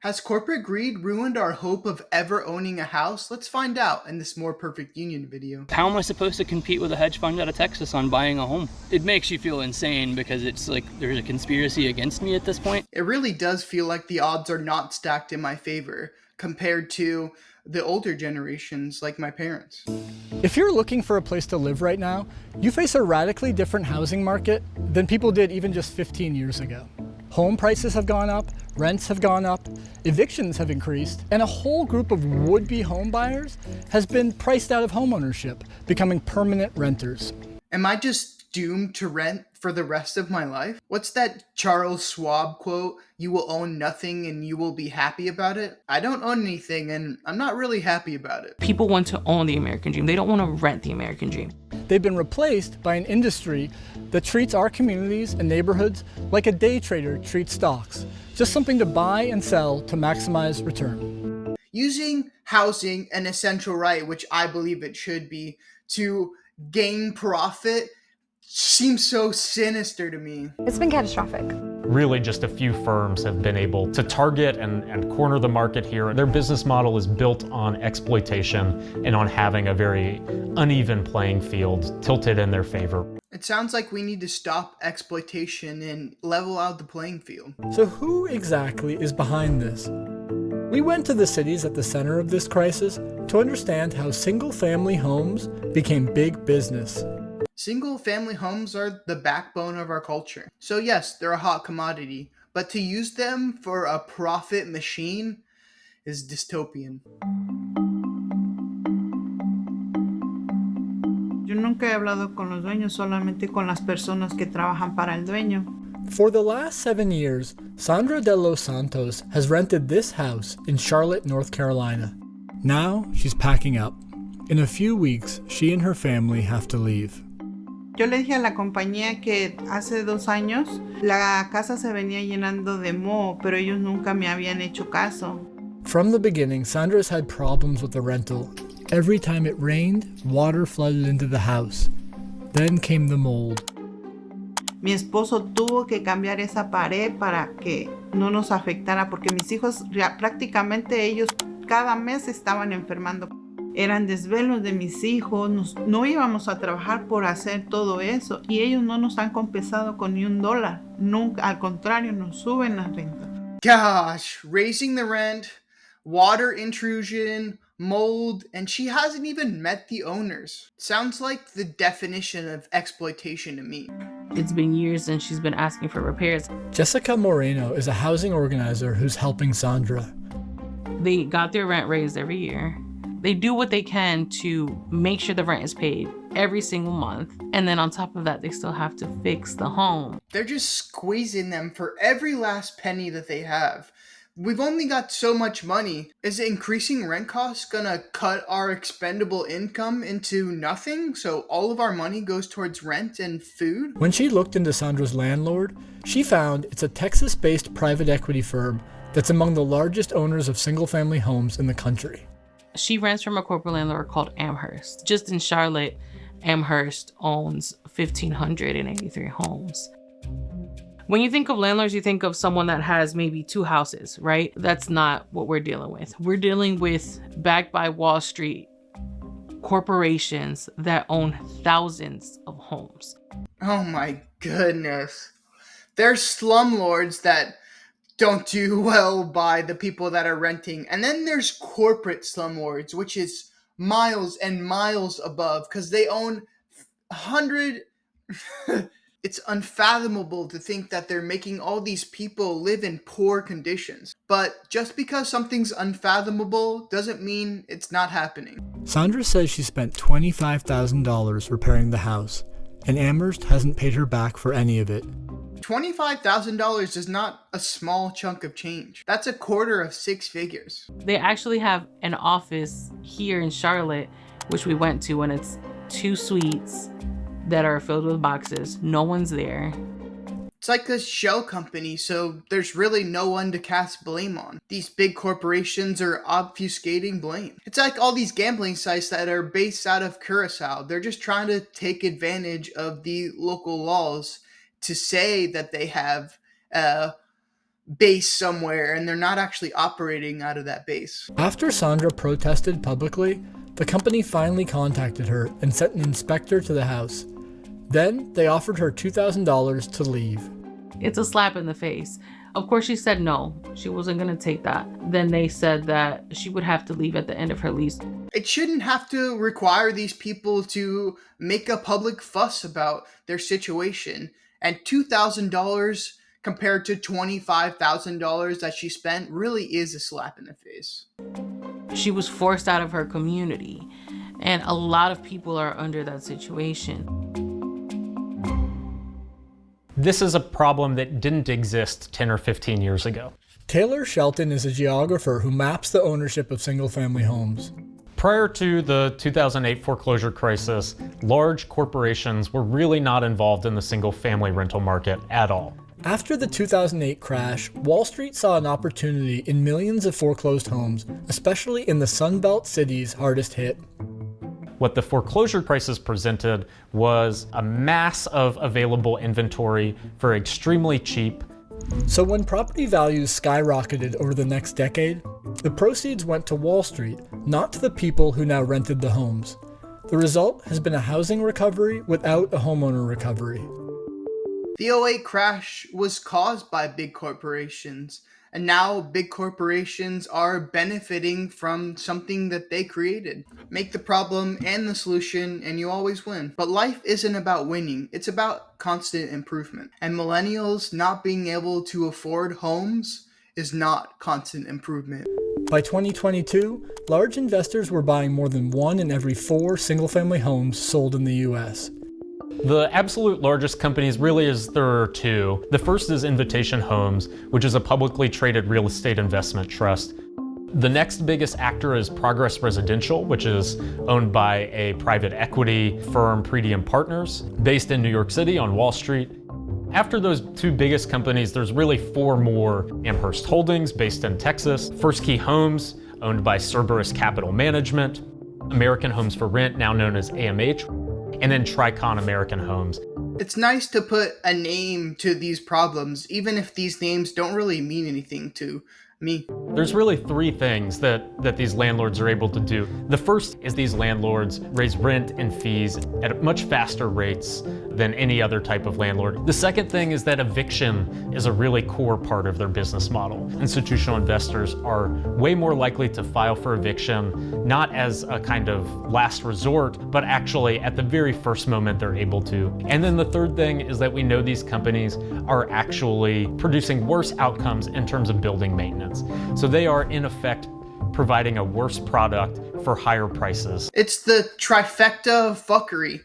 Has corporate greed ruined our hope of ever owning a house? Let's find out in this More Perfect Union video. How am I supposed to compete with a hedge fund out of Texas on buying a home? It makes you feel insane because it's like there's a conspiracy against me at this point. It really does feel like the odds are not stacked in my favor compared to the older generations like my parents. If you're looking for a place to live right now, you face a radically different housing market than people did even just 15 years ago. Home prices have gone up, rents have gone up, evictions have increased, and a whole group of would-be home buyers has been priced out of homeownership, becoming permanent renters. Am I just doomed to rent for the rest of my life? What's that Charles Schwab quote? You will own nothing and you will be happy about it? I don't own anything and I'm not really happy about it. People want to own the American dream. They don't want to rent the American dream. They've been replaced by an industry that treats our communities and neighborhoods like a day trader treats stocks, just something to buy and sell to maximize return. Using housing, an essential right, which I believe it should be, to gain profit seems so sinister to me. It's been catastrophic. Really just a few firms have been able to target and corner the market here. Their business model is built on exploitation and on having a very uneven playing field tilted in their favor. It sounds like we need to stop exploitation and level out the playing field. So who exactly is behind this? We went to the cities at the center of this crisis to understand how single-family homes became big business. Single-family homes are the backbone of our culture. So yes, they're a hot commodity, but to use them for a profit machine is dystopian. Yo nunca he hablado con los dueños, solamente con las personas que trabajan para el dueño. For the last 7 years, Sandra de los Santos has rented this house in Charlotte, North Carolina. Now she's packing up. In a few weeks, she and her family have to leave. Yo le dije a la compañía que hace 2 años la casa se venía llenando de moho, pero ellos nunca me habían hecho caso. From the beginning, Sandra's had problems with the rental. Every time it rained, water flooded into the house. Then came the mold. Mi esposo tuvo que cambiar esa pared para que no nos afectara, porque mis hijos prácticamente ellos cada mes estaban enfermando. Eran desvelos de mis hijos, no íbamos a trabajar por hacer todo eso y ellos no nos han compensado con ni $1. Nunca, al contrario, nos suben la renta. Gosh, raising the rent, water intrusion, mold, and she hasn't even met the owners. Sounds like the definition of exploitation to me. It's been years since she's been asking for repairs. Jessica Moreno is a housing organizer who's helping Sandra. They got their rent raised every year. They do what they can to make sure the rent is paid every single month. And then on top of that, they still have to fix the home. They're just squeezing them for every last penny that they have. We've only got so much money. Is increasing rent costs gonna cut our expendable income into nothing? So all of our money goes towards rent and food? When she looked into Sandra's landlord, she found it's a Texas-based private equity firm that's among the largest owners of single-family homes in the country. She rents from a corporate landlord called Amherst. Just in Charlotte, Amherst owns 1,583 homes. When you think of landlords, you think of someone that has maybe 2 houses, right? That's not what we're dealing with. We're dealing with, backed by Wall Street, corporations that own thousands of homes. Oh my goodness. There's slumlords that don't do well by the people that are renting. And then there's corporate slumlords, which is miles and miles above because they own 100... It's unfathomable to think that they're making all these people live in poor conditions. But just because something's unfathomable doesn't mean it's not happening. Sandra says she spent $25,000 repairing the house, and Amherst hasn't paid her back for any of it. $25,000 is not a small chunk of change. That's a quarter of 6 figures. They actually have an office here in Charlotte, which we went to, and it's 2 suites that are filled with boxes. No one's there. It's like a shell company, so there's really no one to cast blame on. These big corporations are obfuscating blame. It's like all these gambling sites that are based out of Curacao. They're just trying to take advantage of the local laws to say that they have base somewhere and they're not actually operating out of that base. After Sandra protested publicly, the company finally contacted her and sent an inspector to the house. Then they offered her $2,000 to leave. It's a slap in the face. Of course, she said no. She wasn't going to take that. Then they said that she would have to leave at the end of her lease. It shouldn't have to require these people to make a public fuss about their situation. And $2,000 compared to $25,000 that she spent really is a slap in the face. She was forced out of her community, and a lot of people are under that situation. This is a problem that didn't exist 10 or 15 years ago. Taylor Shelton is a geographer who maps the ownership of single-family homes. Prior to the 2008 foreclosure crisis, large corporations were really not involved in the single-family rental market at all. After the 2008 crash, Wall Street saw an opportunity in millions of foreclosed homes, especially in the Sunbelt cities hardest hit. What the foreclosure crisis presented was a mass of available inventory for extremely cheap. So when property values skyrocketed over the next decade, the proceeds went to Wall Street, not to the people who now rented the homes. The result has been a housing recovery without a homeowner recovery. The 2008 crash was caused by big corporations, and now big corporations are benefiting from something that they created. Make the problem and the solution, and you always win. But life isn't about winning, it's about constant improvement. And millennials not being able to afford homes is not constant improvement. By 2022, large investors were buying more than 1 in every 4 single-family homes sold in the US. The absolute largest companies really there are 2. The first is Invitation Homes, which is a publicly traded real estate investment trust. The next biggest actor is Progress Residential, which is owned by a private equity firm, Pretium Partners, based in New York City on Wall Street. After those 2 biggest companies, there's really 4 more. Amherst Holdings, based in Texas, First Key Homes, owned by Cerberus Capital Management, American Homes for Rent, now known as AMH, and then Tricon American Homes. It's nice to put a name to these problems, even if these names don't really mean anything to me. There's really 3 things that these landlords are able to do. The first is these landlords raise rent and fees at much faster rates than any other type of landlord. The second thing is that eviction is a really core part of their business model. Institutional investors are way more likely to file for eviction, not as a kind of last resort, but actually at the very first moment they're able to. And then the third thing is that we know these companies are actually producing worse outcomes in terms of building maintenance. So they are, in effect, providing a worse product for higher prices. It's the trifecta of fuckery.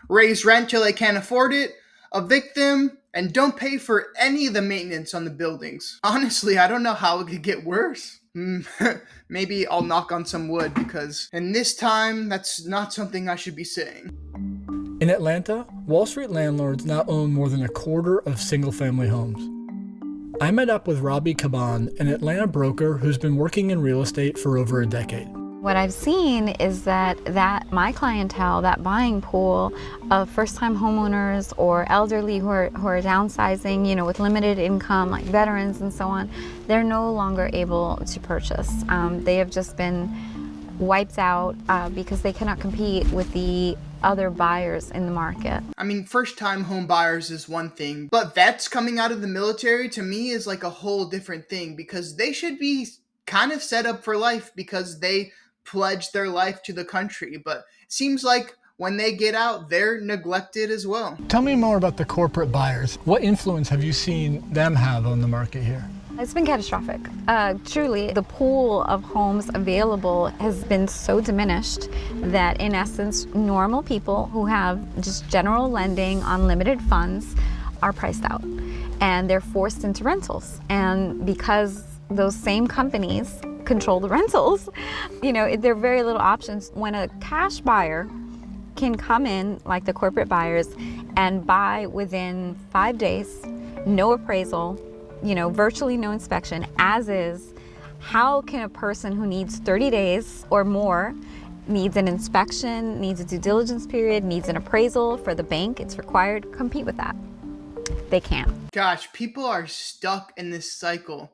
Raise rent till they can't afford it, evict them, and don't pay for any of the maintenance on the buildings. Honestly, I don't know how it could get worse. Maybe I'll knock on some wood, because in this time, that's not something I should be saying. In Atlanta, Wall Street landlords now own more than a quarter of single-family homes. I met up with Robbie Caban, an Atlanta broker who's been working in real estate for over a decade. What I've seen is that my clientele, that buying pool of first-time homeowners or elderly who are downsizing, with limited income, like veterans and so on, they're no longer able to purchase. They have just been wiped out because they cannot compete with the other buyers in the market. I mean, first-time home buyers is one thing, but vets coming out of the military to me is like a whole different thing, because they should be kind of set up for life because they pledged their life to the country. But it seems like when they get out, they're neglected as well. Tell me more about the corporate buyers. What influence have you seen them have on the market here? It's been catastrophic. Truly, the pool of homes available has been so diminished that, in essence, normal people who have just general lending on limited funds are priced out, and they're forced into rentals. And because those same companies control the rentals, there are very little options. When a cash buyer can come in, like the corporate buyers, and buy within 5 days, no appraisal, virtually no inspection, as is, how can a person who needs 30 days or more, needs an inspection, needs a due diligence period, needs an appraisal for the bank, it's required, compete with that? they can't. Gosh, people are stuck in this cycle.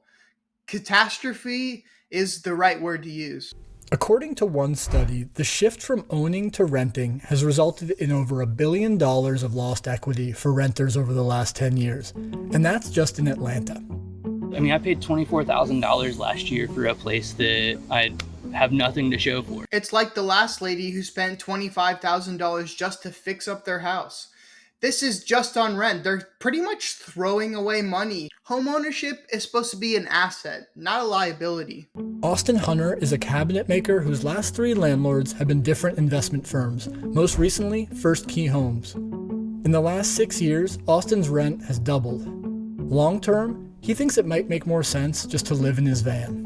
Catastrophe is the right word to use. According to one study, the shift from owning to renting has resulted in over $1 billion of lost equity for renters over the last 10 years. And that's just in Atlanta. I mean, I paid $24,000 last year for a place that I have nothing to show for. It's like the last lady who spent $25,000 just to fix up their house. This is just on rent. They're pretty much throwing away money. Homeownership is supposed to be an asset, not a liability. Austin Hunter is a cabinet maker whose last 3 landlords have been different investment firms, most recently First Key Homes. In the last 6 years, Austin's rent has doubled. Long term, he thinks it might make more sense just to live in his van.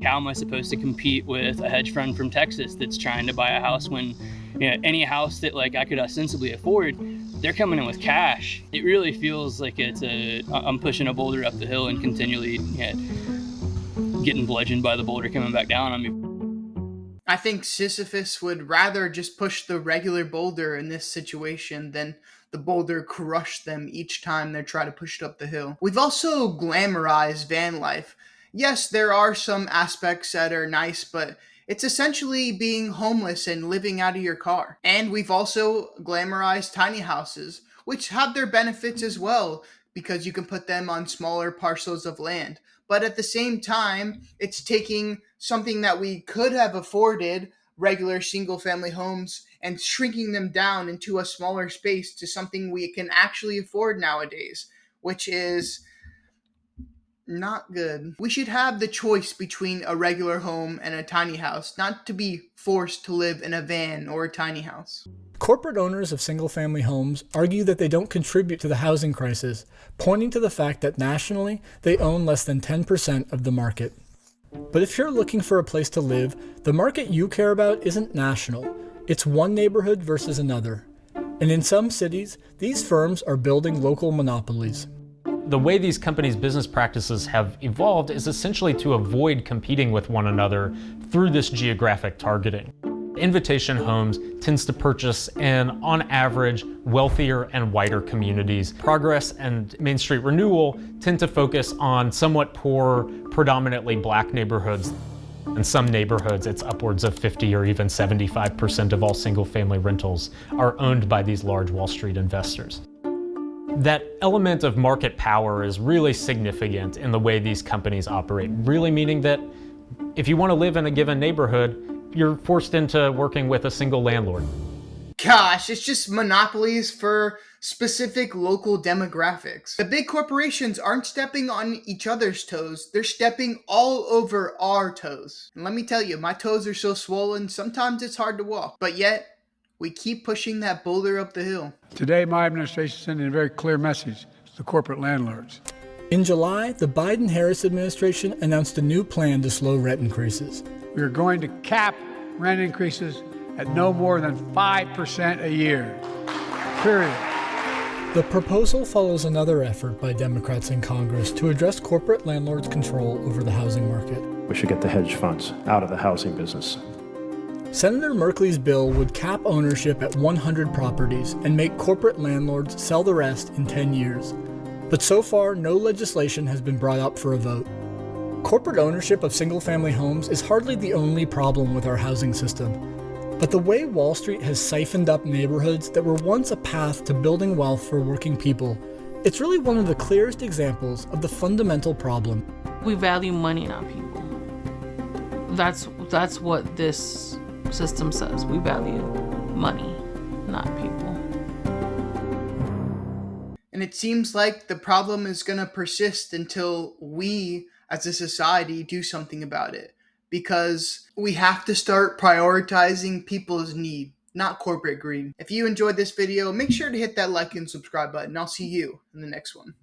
How am I supposed to compete with a hedge fund from Texas that's trying to buy a house when, you know, any house that like I could ostensibly afford, they're coming in with cash? It really feels like I'm pushing a boulder up the hill and continually getting bludgeoned by the boulder coming back down on me. I think Sisyphus would rather just push the regular boulder in this situation than the boulder crush them each time they try to push it up the hill. We've also glamorized van life. Yes, there are some aspects that are nice, but it's essentially being homeless and living out of your car. And we've also glamorized tiny houses, which have their benefits as well, because you can put them on smaller parcels of land. But at the same time, it's taking something that we could have afforded, regular single-family homes, and shrinking them down into a smaller space to something we can actually afford nowadays, which is not good. We should have the choice between a regular home and a tiny house, not to be forced to live in a van or a tiny house. Corporate owners of single-family homes argue that they don't contribute to the housing crisis, pointing to the fact that nationally, they own less than 10% of the market. But if you're looking for a place to live, the market you care about isn't national. It's one neighborhood versus another. And in some cities, these firms are building local monopolies. The way these companies' business practices have evolved is essentially to avoid competing with one another through this geographic targeting. Invitation Homes tends to purchase in, on average, wealthier and whiter communities. Progress and Main Street Renewal tend to focus on somewhat poor, predominantly black neighborhoods. In some neighborhoods, it's upwards of 50 or even 75% of all single-family rentals are owned by these large Wall Street investors. That element of market power is really significant in the way these companies operate, really meaning that if you want to live in a given neighborhood, you're forced into working with a single landlord. Gosh, it's just monopolies for specific local demographics. The big corporations aren't stepping on each other's toes, they're stepping all over our toes. And let me tell you, my toes are so swollen, sometimes it's hard to walk. But yet, we keep pushing that boulder up the hill. Today, my administration is sending a very clear message to the corporate landlords. In July, the Biden-Harris administration announced a new plan to slow rent increases. We are going to cap rent increases at no more than 5% a year, period. The proposal follows another effort by Democrats in Congress to address corporate landlords' control over the housing market. We should get the hedge funds out of the housing business. Senator Merkley's bill would cap ownership at 100 properties and make corporate landlords sell the rest in 10 years. But so far, no legislation has been brought up for a vote. Corporate ownership of single-family homes is hardly the only problem with our housing system. But the way Wall Street has siphoned up neighborhoods that were once a path to building wealth for working people, it's really one of the clearest examples of the fundamental problem. We value money, not people. That's what this system says. We value money, not people. And it seems like the problem is going to persist until we, as a society, do something about it. Because we have to start prioritizing people's need, not corporate greed. If you enjoyed this video, make sure to hit that like and subscribe button. I'll see you in the next one.